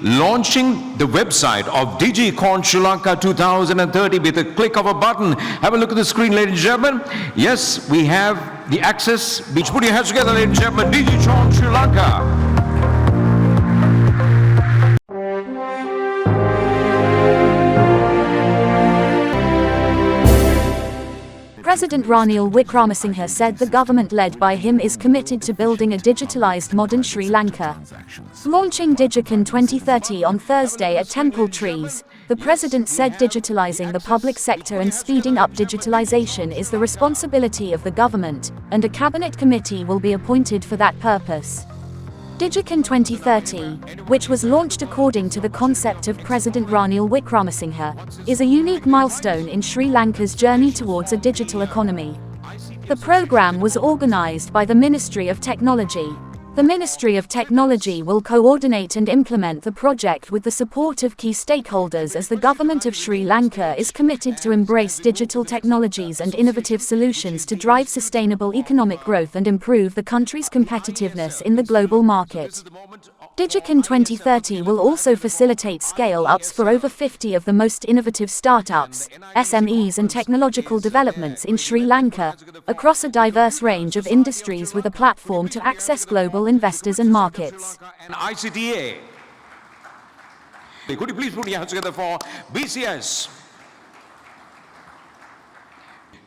launching the website of DigiCon Sri Lanka 2030 with a click of a button. Have a look at the screen, ladies and gentlemen. Yes, we have the access. Put your hands together, ladies and gentlemen. DigiCon Sri Lanka. President Ranil Wickramasinghe said the government led by him is committed to building a digitalised modern Sri Lanka. Launching DigiCon 2030 on Thursday at Temple Trees, the president said digitalising the public sector and speeding up digitalisation is the responsibility of the government, and a cabinet committee will be appointed for that purpose. DigiCon 2030, which was launched according to the concept of President Ranil Wickramasinghe, is a unique milestone in Sri Lanka's journey towards a digital economy. The program was organized by the Ministry of Technology. The Ministry of Technology will coordinate and implement the project with the support of key stakeholders, as the government of Sri Lanka is committed to embrace digital technologies and innovative solutions to drive sustainable economic growth and improve the country's competitiveness in the global market. DigiCon 2030 will also facilitate scale-ups for over 50 of the most innovative startups, SMEs and technological developments in Sri Lanka, across a diverse range of industries, with a platform to access global investors and markets. ICTA. Could you please put your hands together for BCS?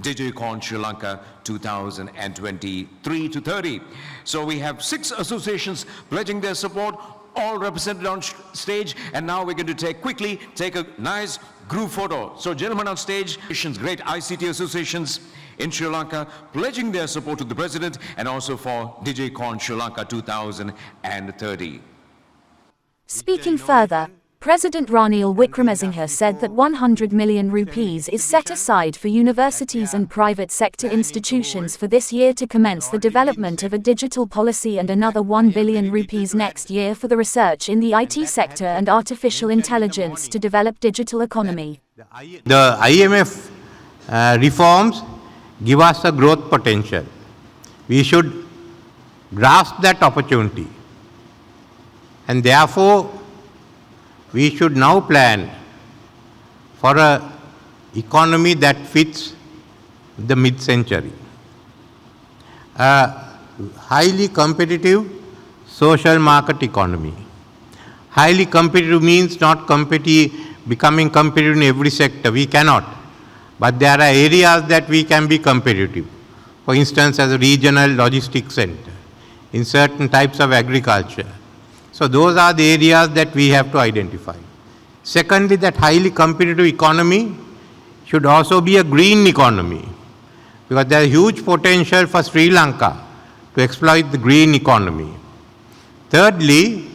DigiCon Sri Lanka 2023 to 30. So we have 6 associations pledging their support, all represented on stage, and now we're going to quickly take a nice group photo. So gentlemen on stage, great ICT associations in Sri Lanka pledging their support to the president and also for DigiCon Sri Lanka 2030. Speaking further, President Ranil Wickramasinghe said that 100 million rupees is set aside for universities and private sector institutions for this year to commence the development of a digital policy, and another 1 billion rupees next year for the research in the IT sector and artificial intelligence to develop digital economy. The IMF reforms give us a growth potential. We should grasp that opportunity, and therefore we should now plan for an economy that fits the mid-century. A highly competitive social market economy. Highly competitive means not becoming competitive in every sector. We cannot. But there are areas that we can be competitive. For instance, as a regional logistics center, in certain types of agriculture. So those are the areas that we have to identify. Secondly, that highly competitive economy should also be a green economy, because there is huge potential for Sri Lanka to exploit the green economy. Thirdly,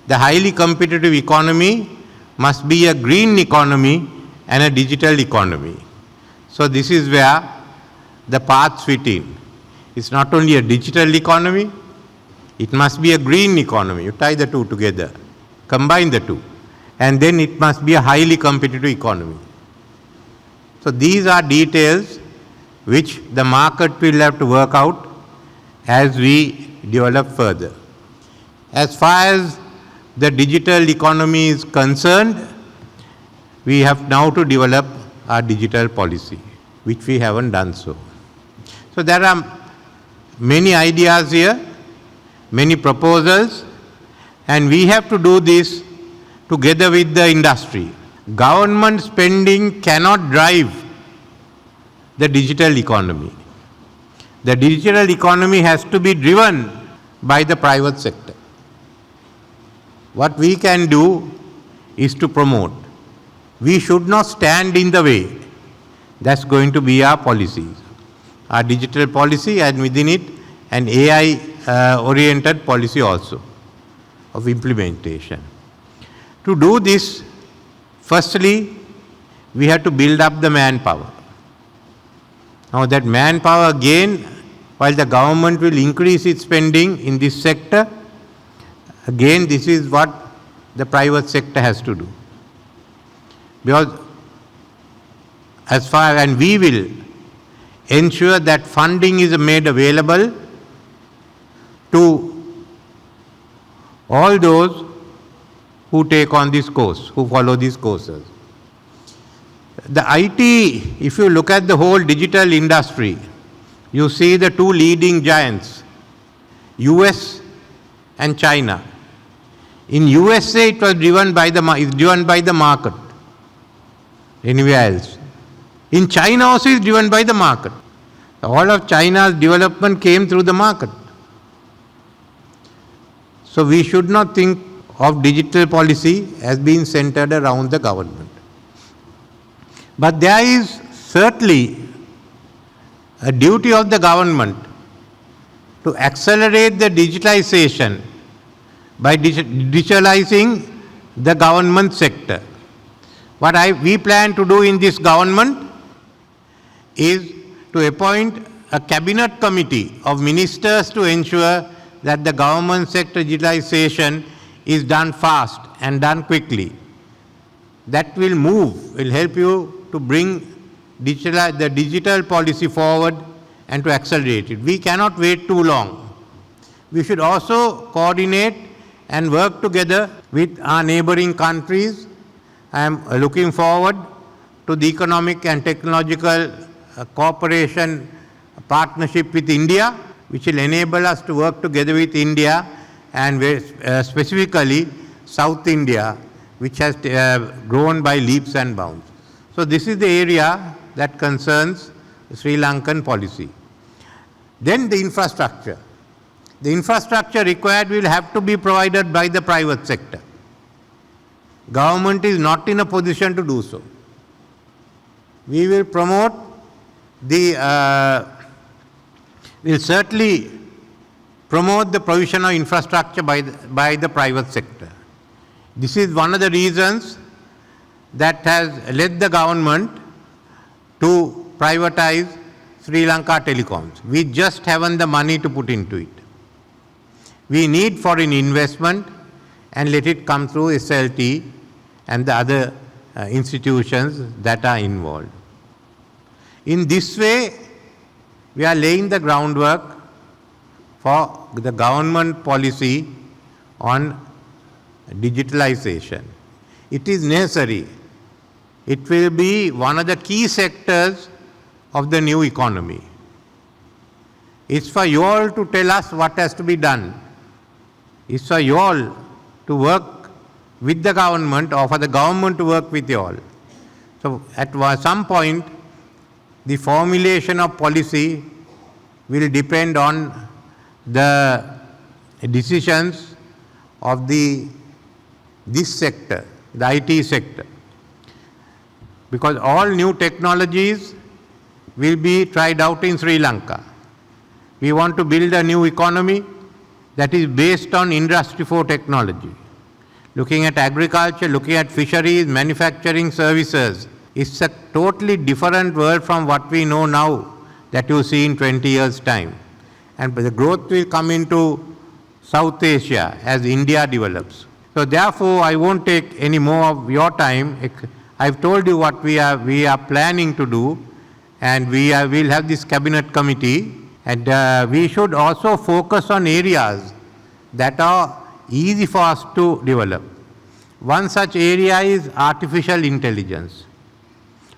the highly competitive economy must be a green economy and a digital economy. So this is where the paths fit in. It's not only a digital economy, it must be a green economy. You tie the two together, combine the two, and then it must be a highly competitive economy. So these are details which the market will have to work out as we develop further. As far as the digital economy is concerned, we have now to develop our digital policy, which we haven't done so. So there are many ideas here, many proposals, and we have to do this together with the industry. Government spending cannot drive the digital economy. The digital economy has to be driven by the private sector. What we can do is to promote. We should not stand in the way. That's going to be our policies. Our digital policy, and within it an AI-oriented policy also of implementation. To do this, firstly, we have to build up the manpower. Now that manpower again, while the government will increase its spending in this sector, again this is what the private sector has to do. Because and we will ensure that funding is made available to all those who take on this course, who follow these courses. The IT, if you look at the whole digital industry, you see the two leading giants, US and China. In USA, it was driven by the market. Anywhere else. In China also is driven by the market. All of China's development came through the market. So we should not think of digital policy as being centered around the government. But there is certainly a duty of the government to accelerate the digitalization by digitalizing the government sector. What we plan to do in this government is to appoint a cabinet committee of ministers to ensure that the government sector digitalization is done fast and done quickly. That will help you to bring the digital policy forward and to accelerate it. We cannot wait too long. We should also coordinate and work together with our neighboring countries. I am looking forward to the economic and technological cooperation partnership with India, which will enable us to work together with India and specifically South India, which has grown by leaps and bounds. So this is the area that concerns Sri Lankan policy. Then the infrastructure. The infrastructure required will have to be provided by the private sector. Government is not in a position to do so. We will promote will certainly promote the provision of infrastructure by the private sector. This is one of the reasons that has led the government to privatize Sri Lanka telecoms. We just haven't the money to put into it. We need foreign investment and let it come through SLT and the other institutions that are involved. In this way, we are laying the groundwork for the government policy on digitalization. It is necessary. It will be one of the key sectors of the new economy. It's for you all to tell us what has to be done. It's for you all to work with the government or for the government to work with you all. So at some point, the formulation of policy will depend on the decisions of this sector, the IT sector. Because all new technologies will be tried out in Sri Lanka. We want to build a new economy that is based on Industry 4 technology. Looking at agriculture, looking at fisheries, manufacturing services, it's a totally different world from what we know now that you see in 20 years' time. And the growth will come into South Asia as India develops. So therefore, I won't take any more of your time. I've told you what we are planning to do, and we'll have this cabinet committee, and we should also focus on areas that are easy for us to develop. One such area is artificial intelligence.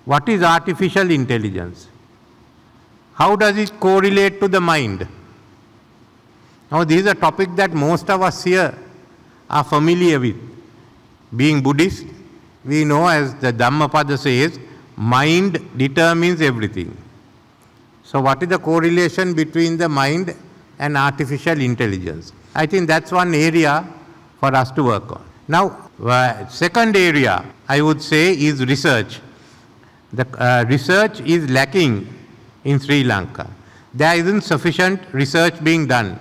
What is artificial intelligence? How does it correlate to the mind? Now, this is a topic that most of us here are familiar with. Being Buddhist, we know, as the Dhammapada says, mind determines everything. So what is the correlation between the mind and artificial intelligence? I think that's one area for us to work on. Now, second area I would say is research. The research is lacking in Sri Lanka. There isn't sufficient research being done.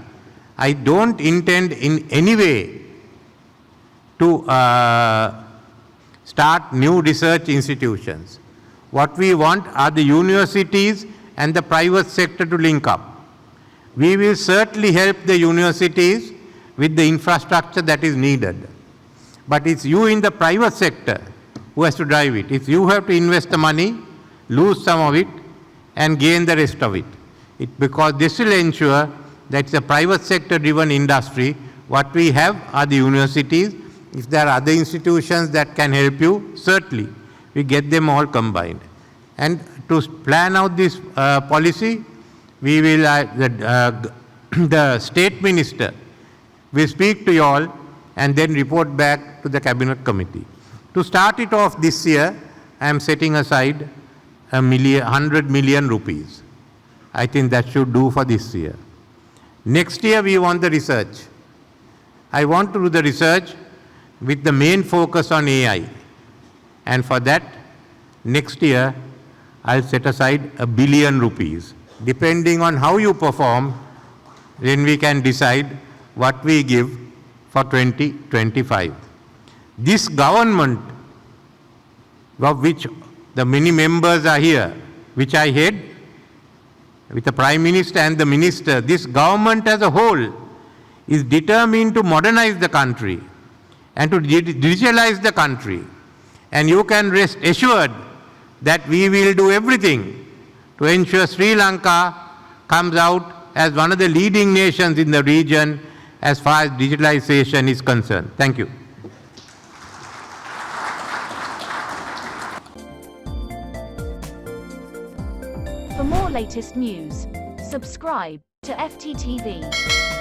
I don't intend in any way to start new research institutions. What we want are the universities and the private sector to link up. We will certainly help the universities with the infrastructure that is needed. But it's you in the private sector who has to drive it. It's you who have to invest the money, lose some of it, and gain the rest of it. Because this will ensure that it's a private sector driven industry. What we have are the universities If there are other institutions that can help you, certainly we get them all combined. And to plan out this policy, we will, the state minister will speak to you all and then report back to the cabinet committee. To start it off this year, I am setting aside 100 million rupees. I think that should do for this year. Next year we want the research. I want to do the research with the main focus on AI. And for that, next year, I'll set aside 1 billion rupees. Depending on how you perform, then we can decide what we give for 2025. This government, of which the many members are here, which I head, with the Prime Minister and the Minister, this government as a whole is determined to modernize the country and to digitalize the country. And you can rest assured that we will do everything to ensure Sri Lanka comes out as one of the leading nations in the region as far as digitalization is concerned. Thank you. For more latest news, subscribe to FTTV.